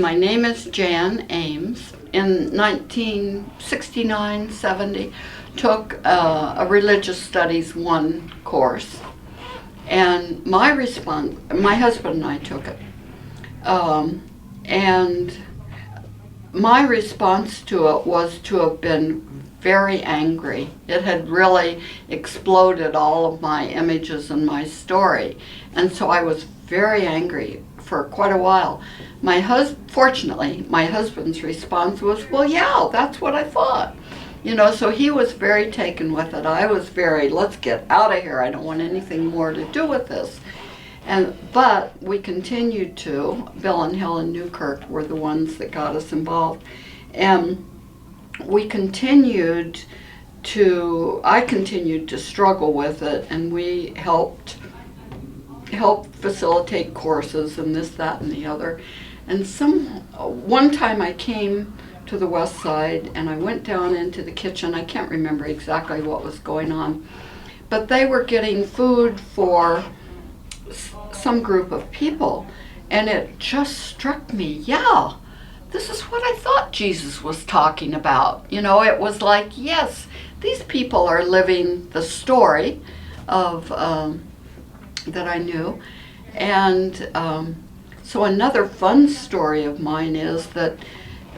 my name is Jan Ames. In 1969-70, took a Religious Studies 1 course. And my husband and I took it. And my response to it was to have been very angry. It had really exploded all of my images and my story. And so I was very angry for quite a while. Fortunately, my husband's response was, well, yeah, that's what I thought. You know, so he was very taken with it. I was very, let's get out of here. I don't want anything more to do with this. But we continued to, Bill and Helen Newkirk were the ones that got us involved. And I continued to struggle with it, and we helped facilitate courses and this, that, and the other. And one time I came to the west side and I went down into the kitchen. I can't remember exactly what was going on, but they were getting food for some group of people, and it just struck me, yeah, this is what I thought Jesus was talking about. You know, it was like, yes, these people are living the story of that I knew. And so another fun story of mine is that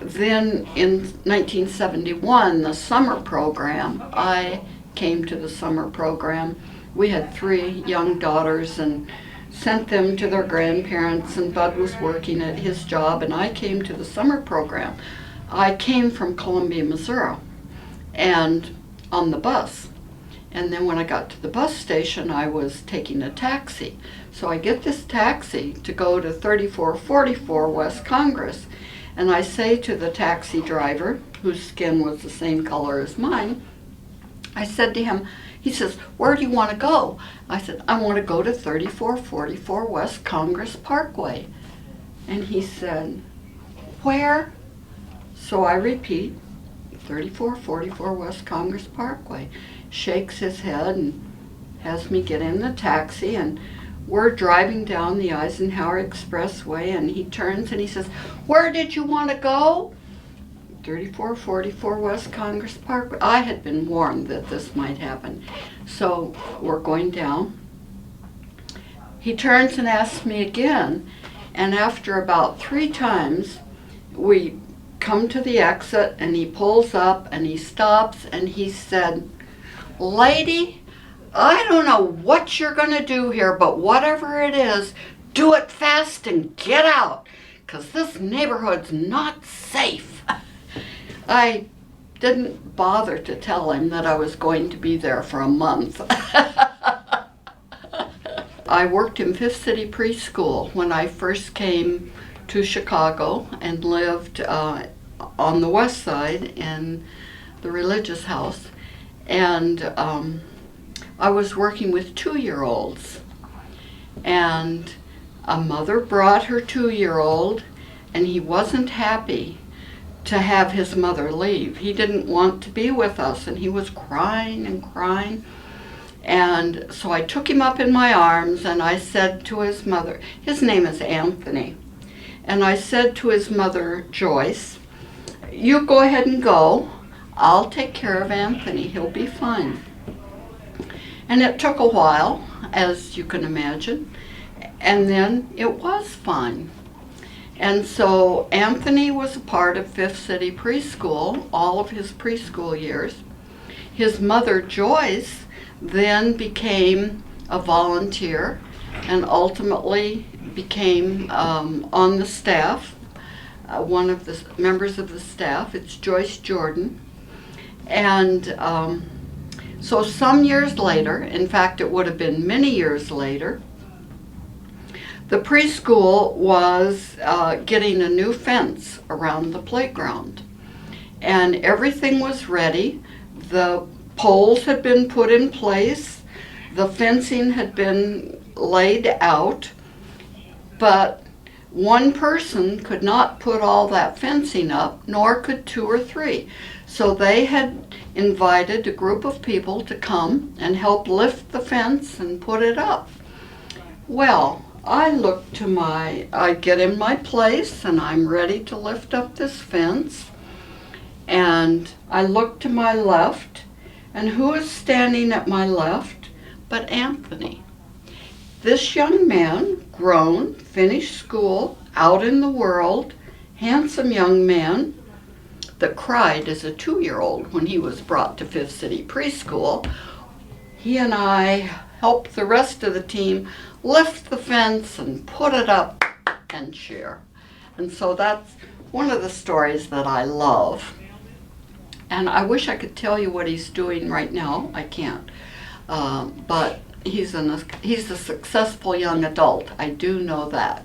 then in 1971, the summer program, I came to the summer program. We had 3 young daughters and sent them to their grandparents, and Bud was working at his job, and I came to the summer program. I came from Columbia, Missouri, and on the bus. And then when I got to the bus station, I was taking a taxi. So I get this taxi to go to 3444 West Congress. And I say to the taxi driver, whose skin was the same color as mine, I said to him, he says, where do you want to go? I said, I want to go to 3444 West Congress Parkway. And he said, where? So I repeat, 3444 West Congress Parkway. Shakes his head and has me get in the taxi, and we're driving down the Eisenhower Expressway, and he turns and he says, where did you want to go? 3444 West Congress Parkway. I had been warned that this might happen. So we're going down. He turns and asks me again, and after about 3 times, we come to the exit, and he pulls up and he stops and he said, lady, I don't know what you're going to do here, but whatever it is, do it fast and get out, because this neighborhood's not safe. I didn't bother to tell him that I was going to be there for a month. I worked in Fifth City Preschool when I first came to Chicago and lived on the west side in the religious house. And I was working with 2-year-olds, and a mother brought her 2-year-old, and he wasn't happy to have his mother leave. He didn't want to be with us, and he was crying and crying. And so I took him up in my arms, and I said to his mother, his name is Anthony, and I said to his mother, Joyce, you go ahead and go. I'll take care of Anthony. He'll be fine. And it took a while, as you can imagine, and then it was fine. And so Anthony was a part of Fifth City Preschool all of his preschool years. His mother, Joyce, then became a volunteer and ultimately became on the staff, one of the members of the staff. It's Joyce Jordan. And so some years later, in fact it would have been many years later, the preschool was getting a new fence around the playground. And everything was ready. The poles had been put in place. The fencing had been laid out. But one person could not put all that fencing up, nor could 2 or 3. So they had invited a group of people to come and help lift the fence and put it up. Well, I get in my place and I'm ready to lift up this fence. And I look to my left, and who is standing at my left but Anthony? This young man, grown, finished school, out in the world, handsome young man that cried as a 2-year-old when he was brought to Fifth City Preschool. He and I helped the rest of the team lift the fence and put it up and cheer. And so that's one of the stories that I love. And I wish I could tell you what he's doing right now. I can't. But he's a successful young adult. I do know that.